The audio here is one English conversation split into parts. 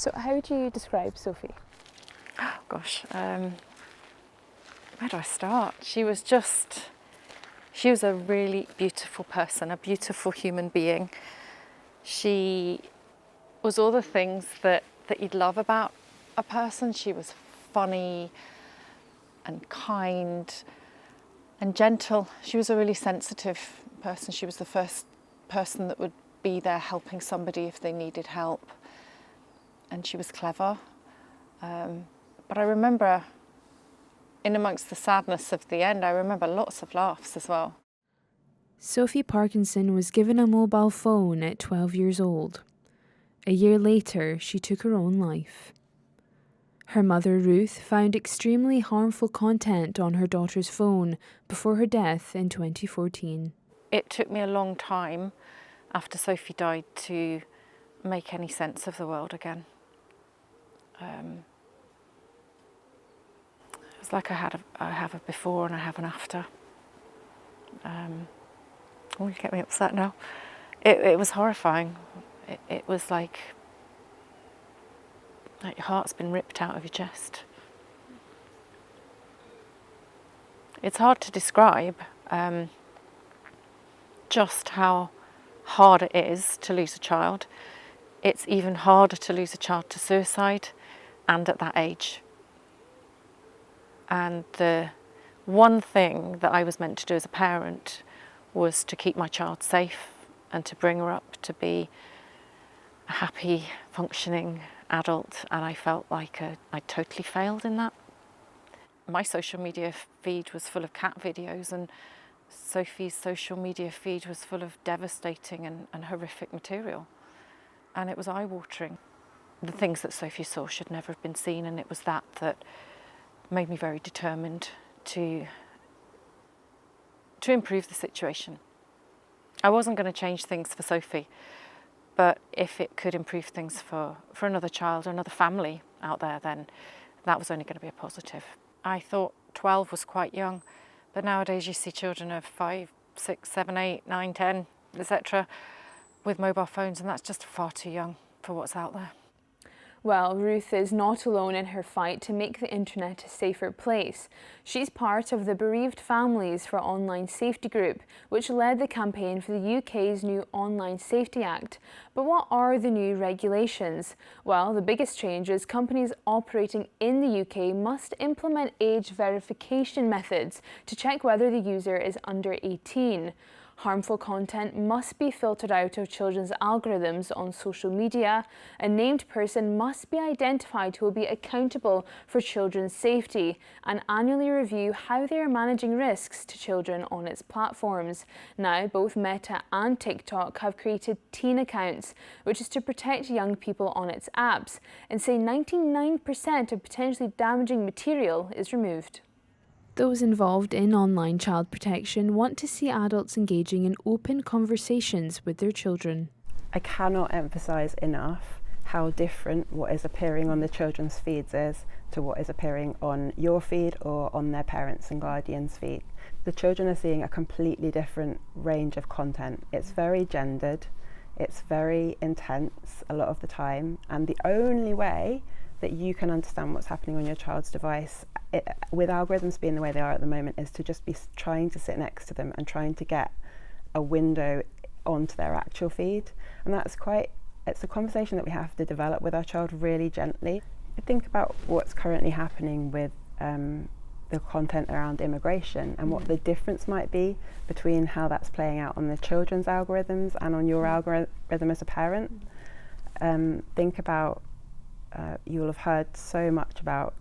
So how do you describe Sophie? Oh gosh, where do I start? She was a really beautiful person, a beautiful human being. She was all the things that you'd love about a person. She was funny and kind and gentle. She was a really sensitive person. She was the first person that would be there helping somebody if they needed help. And she was clever. But I remember, in amongst the sadness of the end, I remember lots of laughs as well. Sophie Parkinson was given a mobile phone at 12 years old. A year later, she took her own life. Her mother, Ruth, found extremely harmful content on her daughter's phone before her death in 2014. It took me a long time after Sophie died to make any sense of the world again. It's like I have a before and I have an after. Oh, you get me upset now. It was horrifying. It was like your heart's been ripped out of your chest. It's hard to describe just how hard it is to lose a child. It's even harder to lose a child to suicide, and at that age. And the one thing that I was meant to do as a parent was to keep my child safe and to bring her up to be a happy, functioning adult, and I felt like I totally failed in that. My social media feed was full of cat videos, and Sophie's social media feed was full of devastating and horrific material. And it was eye-watering. The things that Sophie saw should never have been seen, and it was that made me very determined to improve the situation. I wasn't going to change things for Sophie, but if it could improve things for another child, another family out there, then that was only going to be a positive. I thought 12 was quite young, but nowadays you see children of 5, 6, 7, 8, 9, 10, etc. with mobile phones, and that's just far too young for what's out there. Well, Ruth is not alone in her fight to make the internet a safer place. She's part of the Bereaved Families for Online Safety group, which led the campaign for the UK's new Online Safety Act. But what are the new regulations? Well, the biggest change is companies operating in the UK must implement age verification methods to check whether the user is under 18. Harmful content must be filtered out of children's algorithms on social media. A named person must be identified who will be accountable for children's safety and annually review how they are managing risks to children on its platforms. Now, both Meta and TikTok have created teen accounts, which is to protect young people on its apps, and say 99% of potentially damaging material is removed. Those involved in online child protection want to see adults engaging in open conversations with their children. I cannot emphasise enough how different what is appearing on the children's feeds is to what is appearing on your feed or on their parents' and guardians' feed. The children are seeing a completely different range of content. It's very gendered, it's very intense a lot of the time, and the only way that you can understand what's happening on your child's device, with algorithms being the way they are at the moment, is to just be trying to sit next to them and trying to get a window onto their actual feed. And it's a conversation that we have to develop with our child really gently. I think about what's currently happening with the content around immigration and what the difference might be between how that's playing out on the children's algorithms and on your algorithm as a parent. Think about you'll have heard so much about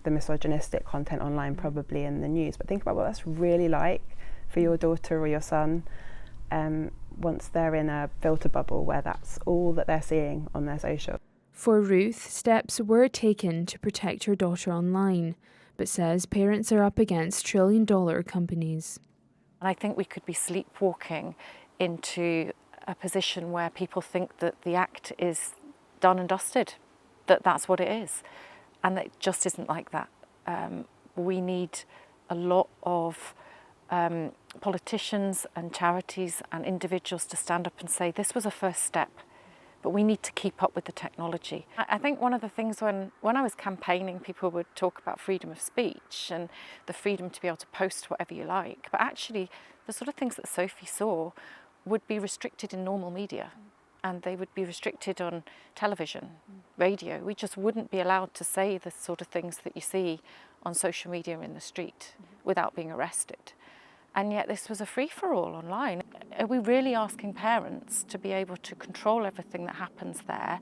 the misogynistic content online, probably in the news, but think about what that's really like for your daughter or your son once they're in a filter bubble where that's all that they're seeing on their social. For Ruth, steps were taken to protect her daughter online, but says parents are up against trillion-dollar companies. And I think we could be sleepwalking into a position where people think that the act is done and dusted, that that's what it is, and it just isn't like that. We need a lot of politicians and charities and individuals to stand up and say this was a first step. but we need to keep up with the technology. I think one of the things when I was campaigning, people would talk about freedom of speech and the freedom to be able to post whatever you like, but actually the sort of things that Sophie saw would be restricted in normal media, and they would be restricted on television, radio. We just wouldn't be allowed to say the sort of things that you see on social media in the street without being arrested. And yet this was a free-for-all online. Are we really asking parents to be able to control everything that happens there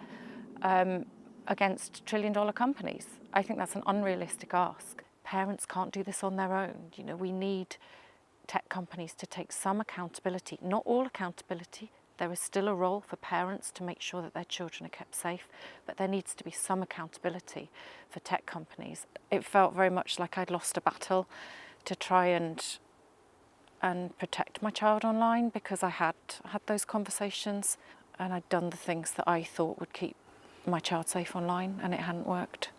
against trillion-dollar companies? I think that's an unrealistic ask. Parents can't do this on their own. You know, we need tech companies to take some accountability, not all accountability. There is still a role for parents to make sure that their children are kept safe, but there needs to be some accountability for tech companies. It felt very much like I'd lost a battle to try and protect my child online, because I had those conversations and I'd done the things that I thought would keep my child safe online, and it hadn't worked.